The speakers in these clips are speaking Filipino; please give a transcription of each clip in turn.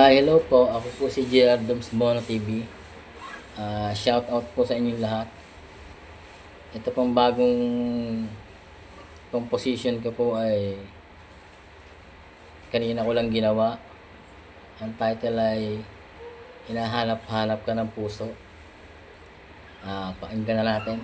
Hello po. Ako po si JR Doms Mono TV. Shout out po sa inyong lahat. Ito pong bagong composition ko po ay kanina ko lang ginawa. Ang title ay Hinahanap-hanap ka ng puso. Pakinggan na natin.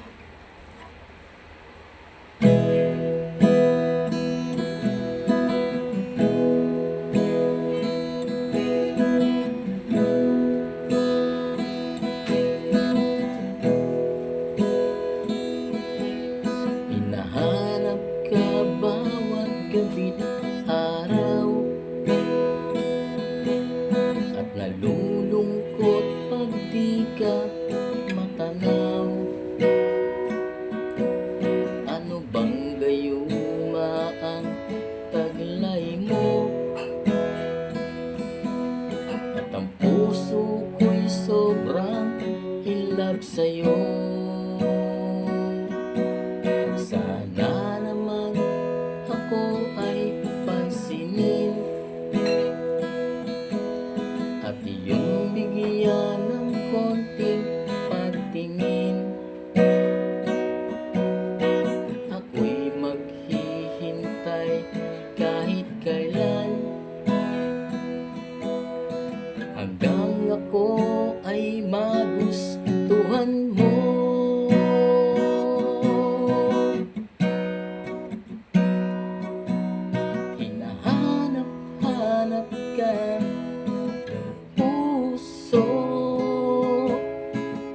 Hinahanap ka bawat gabi araw, at nalulungkot pag di ka matanaw. Ano bang gayuma ang taglay mo? At ang puso ko'y sobrang in love sa'yo. Sana naman ako ay pansinin at iyong bigyan ng konting pagtingin. Ako'y maghihintay kahit kailan, hanggang ako ay magustuhan mo. Hinahanap-hanap ka ng puso,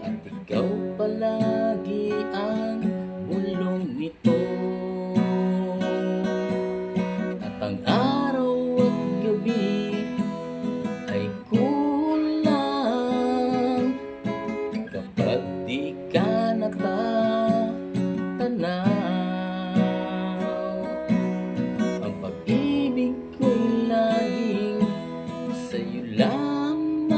at ikaw palagi ang bulong nito. At ang araw at gabi ay kulang kapag di ka natatanaw. Ang pag-ibig ko'y laging sa'yo lamang,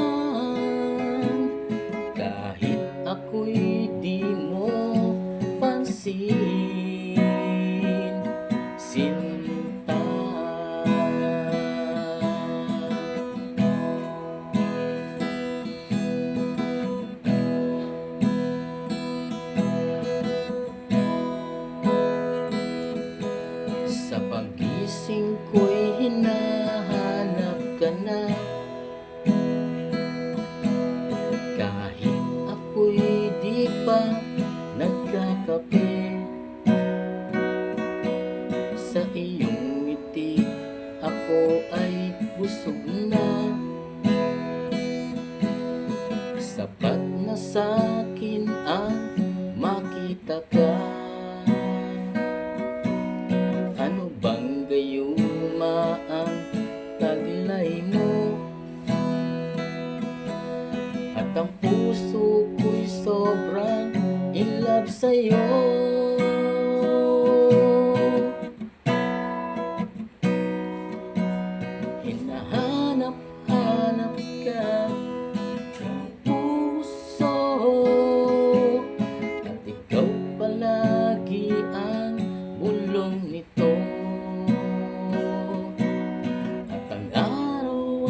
kahit ako'y di mo pansin, sinta. Sa pagising ko'y hinahanap ka na, kahit ako'y di pa nagkakape. Sa iyong ngiti ako ay busog na, sapat na sa'kin ang makita ka. Ano bang gayuma ang taglay mo? At ang puso ko'y sobrang in love sa'yo. Hinahanap-hanap ka ng puso, at ikaw palagi ang bulong nito. At ang araw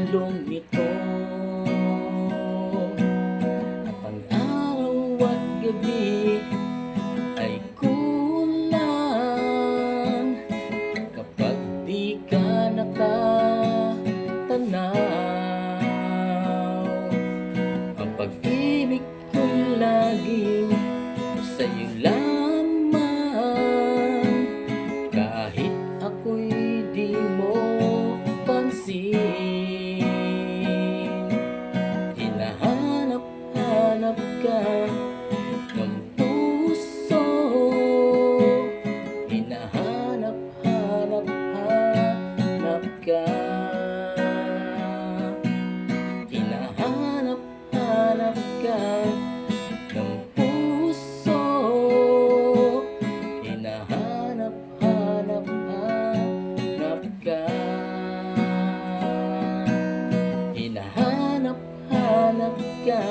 bulong nito, at ang araw at gabi ay kulang kapag di ka nakatanaw. Ang pag-ibig ko'y laging sa'yo lamang, kahit ako'y di mo pansin. Hinahanap-hanap ka ng puso, hinahanap-hanap ka. Hinahanap-hanap ka ng puso, hinahanap-hanap ka. Hinahanap-hanap ka